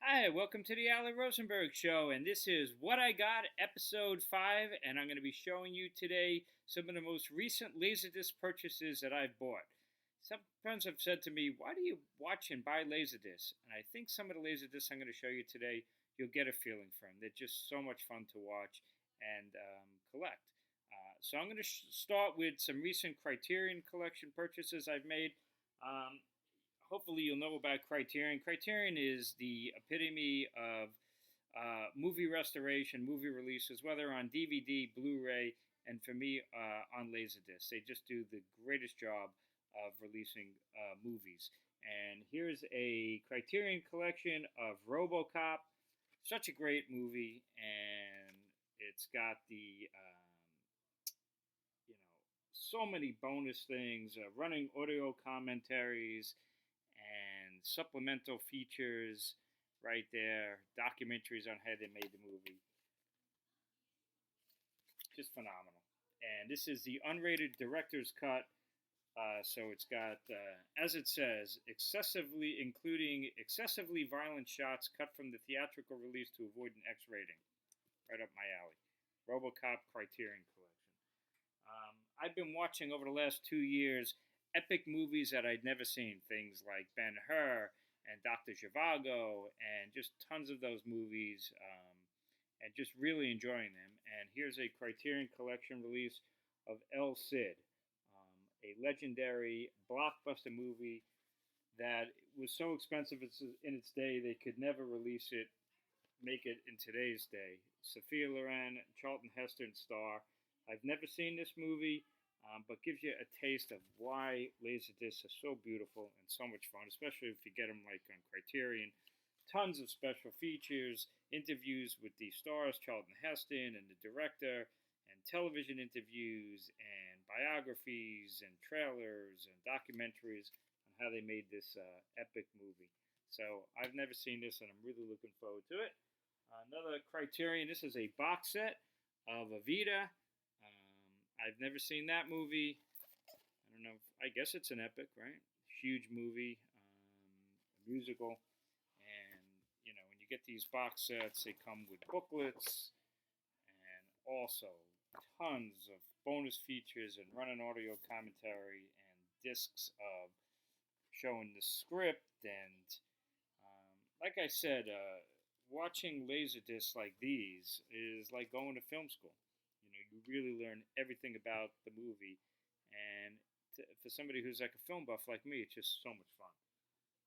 Hi, welcome to the Alan Rosenberg Show, and this is What I Got, Episode 5, and I'm going to be showing you today some of the most recent LaserDisc purchases that I've bought. Some friends have said to me, why do you watch and buy LaserDiscs? And I think some of the LaserDiscs I'm going to show you today, you'll get a feeling from. They're just so much fun to watch and collect. So I'm going to start with some recent Criterion Collection purchases I've made. Hopefully you'll know about Criterion. Criterion is the epitome of movie restoration, movie releases, whether on DVD, Blu-ray, and for me on LaserDisc. They just do the greatest job of releasing movies. And here's a Criterion collection of Robocop. Such a great movie, and it's got the so many bonus things, running audio commentaries and supplemental features right there, documentaries on how they made the movie. Just phenomenal. And this is the unrated director's cut. So it's got, as it says, including excessively violent shots cut from the theatrical release to avoid an X rating. Right up my alley. Robocop Criterion Collection. I've been watching over the last 2 years epic movies that I'd never seen. Things like Ben-Hur and Dr. Zhivago and just tons of those movies and just really enjoying them. And here's a Criterion Collection release of El Cid, a legendary blockbuster movie that was so expensive in its day they could never release it, make it in today's day. Sophia Loren, Charlton Heston star. I've never seen this movie, but gives you a taste of why LaserDiscs are so beautiful and so much fun, especially if you get them like on Criterion. Tons of special features, interviews with the stars, Charlton Heston and the director, and television interviews and biographies and trailers and documentaries on how they made this epic movie. So I've never seen this, and I'm really looking forward to it. Another Criterion, this is a box set of Evita. I've never seen that movie. I don't know. I guess it's an epic, right? Huge movie, musical. And, when you get these box sets, they come with booklets and also tons of bonus features and running audio commentary and discs of showing the script. And, like I said, watching LaserDiscs like these is like going to film school. You really learn everything about the movie, and for somebody who's like a film buff like me, it's just so much fun.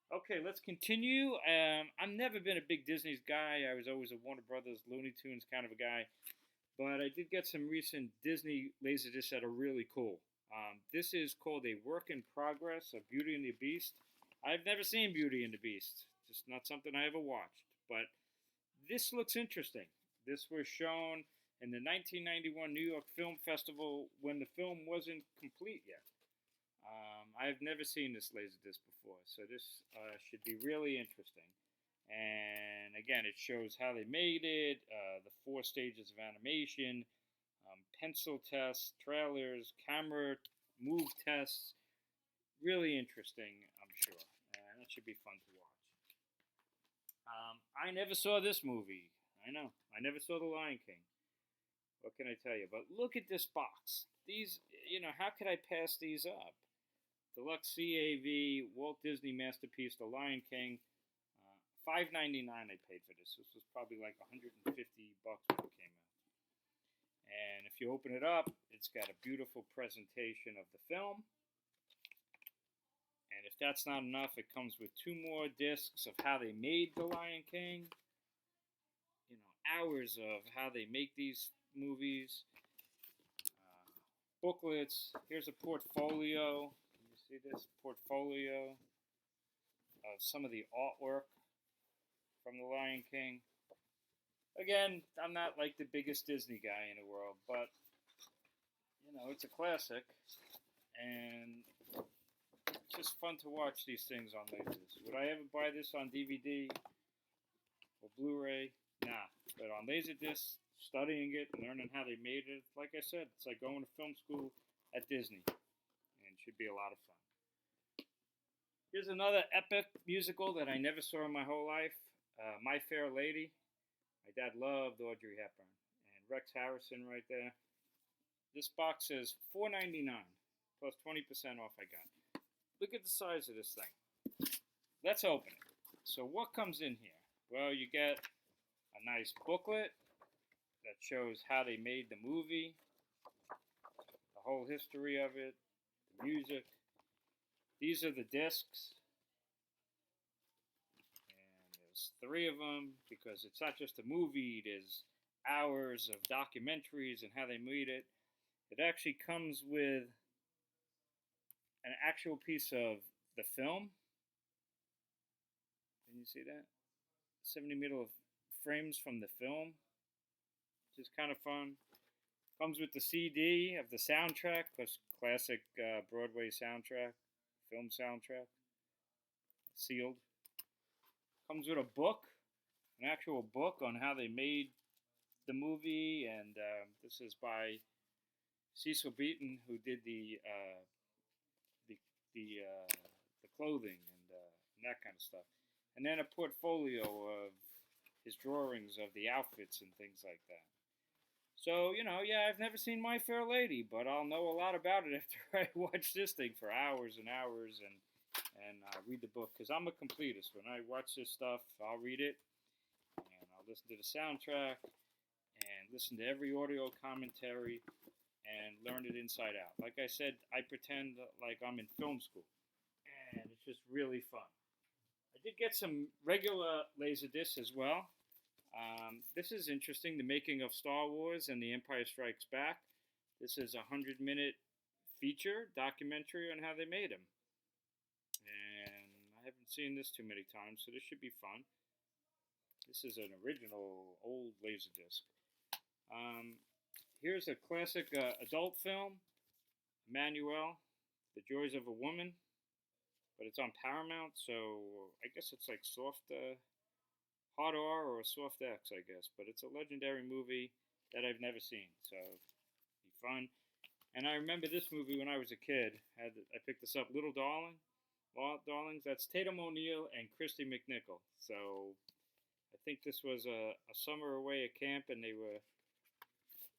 Okay, let's continue. I've never been a big Disney guy. I was always a Warner Brothers, Looney Tunes kind of a guy, but I did get some recent Disney LaserDiscs that are really cool. This is called A Work in Progress of Beauty and the Beast. I've never seen Beauty and the Beast, just not something I ever watched, but this looks interesting. This was shown in the 1991 New York Film Festival when the film wasn't complete yet. I've never seen this LaserDisc before, so this should be really interesting. And again, it shows how they made it, the 4 stages of animation, pencil tests, trailers, camera move tests. Really interesting, I'm sure. And that should be fun to watch. I never saw this movie. I know. I never saw The Lion King. What can I tell you? But look at this box. These, how could I pass these up? Deluxe CAV, Walt Disney Masterpiece, The Lion King. $5.99 I paid for this. This was probably like $150 when it came out. And if you open it up, it's got a beautiful presentation of the film. And if that's not enough, it comes with 2 more discs of how they made The Lion King. Hours of how they make these movies, booklets. Here's a portfolio. Can you see this portfolio of some of the artwork from The Lion King? Again, I'm not like the biggest Disney guy in the world, but it's a classic, and it's just fun to watch these things on LaserDisc. Would I ever buy this on DVD or Blu-ray? Nah, but on LaserDisc, studying it and learning how they made it, like I said, it's like going to film school at Disney, and it should be a lot of fun. Here's another epic musical that I never saw in my whole life. My Fair Lady. My dad loved Audrey Hepburn. And Rex Harrison right there. This box says $4.99 plus 20% off I got. Look at the size of this thing. Let's open it. So what comes in here? Well, you get a nice booklet that shows how they made the movie, the whole history of it, the music. These are the discs. And there's 3 of them because it's not just a movie. There's hours of documentaries and how they made it. It actually comes with an actual piece of the film. Can you see that? 70mm of frames from the film, which is kind of fun. Comes with the CD of the soundtrack, plus classic Broadway soundtrack, film soundtrack, sealed. Comes with a book, an actual book on how they made the movie, and this is by Cecil Beaton, who did the clothing and that kind of stuff. And then a portfolio of his drawings of the outfits and things like that. So, yeah, I've never seen My Fair Lady, but I'll know a lot about it after I watch this thing for hours and hours and read the book. Because I'm a completist. When I watch this stuff, I'll read it, and I'll listen to the soundtrack, and listen to every audio commentary, and learn it inside out. Like I said, I pretend like I'm in film school, and it's just really fun. I did get some regular LaserDiscs as well. This is interesting, the making of Star Wars and The Empire Strikes Back. This is a 100-minute feature documentary on how they made them. And I haven't seen this too many times, so this should be fun. This is an original old LaserDisc. Here's a classic adult film, Emmanuel, The Joys of a Woman. But it's on Paramount, so I guess it's like soft, hard R or soft X, I guess. But it's a legendary movie that I've never seen, so it'll be fun. And I remember this movie when I was a kid. I picked this up, Little Darlings. That's Tatum O'Neal and Christy McNichol. So I think this was a summer away at camp, and they were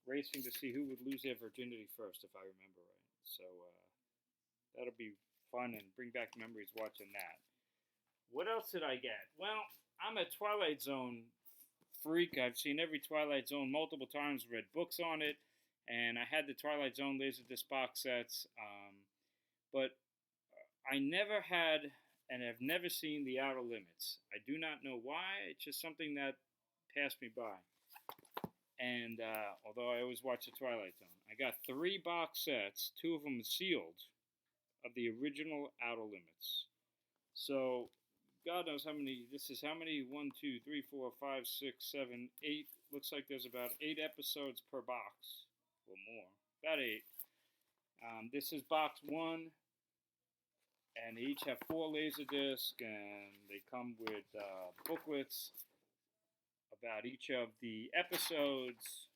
racing to see who would lose their virginity first, if I remember right. So that'll be fun and bring back memories watching that. What else did I get? Well, I'm a Twilight Zone freak. I've seen every Twilight Zone multiple times, read books on it, and I had the Twilight Zone LaserDisc box sets. But I never had and have never seen The Outer Limits. I do not know why. It's just something that passed me by. And although I always watch the Twilight Zone, I got 3 box sets, 2 of them sealed, of the original Outer Limits. So, God knows how many, this is how many, 1, 2, 3, 4, 5, 6, 7, 8, looks like there's about 8 episodes per box, or more, about 8. This is box 1, and they each have 4 LaserDiscs, and they come with booklets about each of the episodes.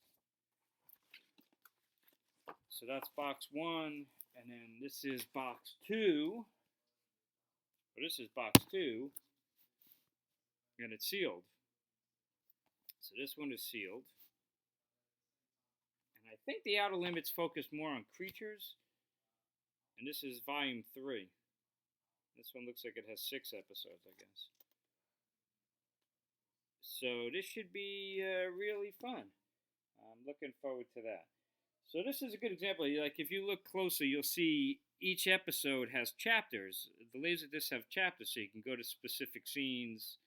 So that's box 1. And then this is box 2. Or this is box 2. And it's sealed. So this one is sealed. And I think the Outer Limits focus more on creatures. And this is volume 3. This one looks like it has 6 episodes, I guess. So this should be really fun. I'm looking forward to that. So this is a good example. Like if you look closer, you'll see each episode has chapters. The LaserDiscs have chapters, so you can go to specific scenes,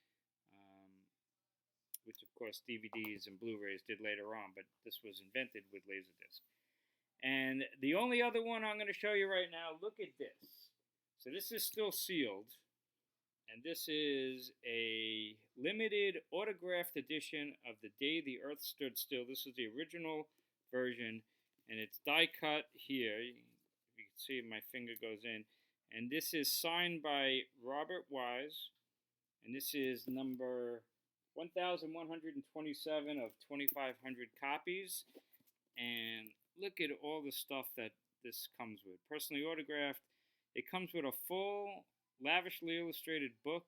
which of course DVDs and Blu-rays did later on, but this was invented with LaserDisc. And the only other one I'm going to show you right now, look at this. So this is still sealed, and this is a limited autographed edition of The Day the Earth Stood Still. This is the original version. And it's die cut here. You can see my finger goes in. And this is signed by Robert Wise. And this is number 1127 of 2,500 copies. And look at all the stuff that this comes with. Personally autographed. It comes with a full, lavishly illustrated book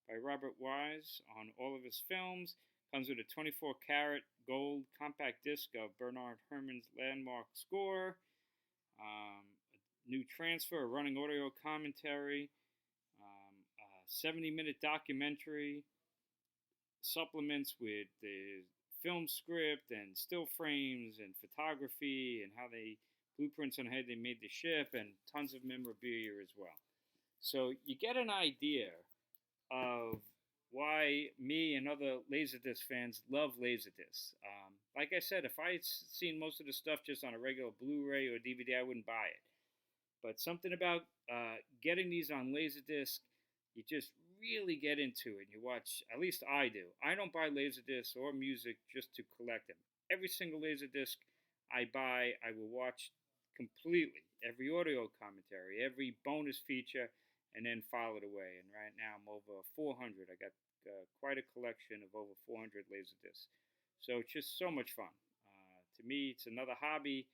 by Robert Wise on all of his films. Comes with a 24-karat gold compact disc of Bernard Herrmann's landmark score, a new transfer, a running audio commentary, a 70-minute documentary, supplements with the film script and still frames and photography and how they blueprints on how they made the ship, and tons of memorabilia as well. So you get an idea of why me and other LaserDisc fans love LaserDiscs. Like I said, if I had seen most of the stuff just on a regular Blu-ray or DVD, I wouldn't buy it. But something about getting these on LaserDisc, you just really get into it. You watch, at least I do. I don't buy LaserDiscs or music just to collect them. Every single LaserDisc I buy, I will watch completely. Every audio commentary, every bonus feature, and then file it away. And right now I'm over 400. I got quite a collection of over 400 LaserDiscs. So it's just so much fun. To me, it's another hobby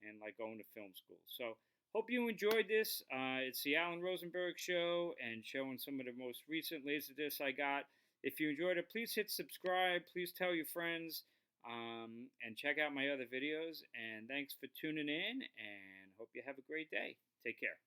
and like going to film school. So hope you enjoyed this. It's the Alan Rosenberg Show and showing some of the most recent LaserDiscs I got. If you enjoyed it, please hit subscribe. Please tell your friends and check out my other videos. And thanks for tuning in, and hope you have a great day. Take care.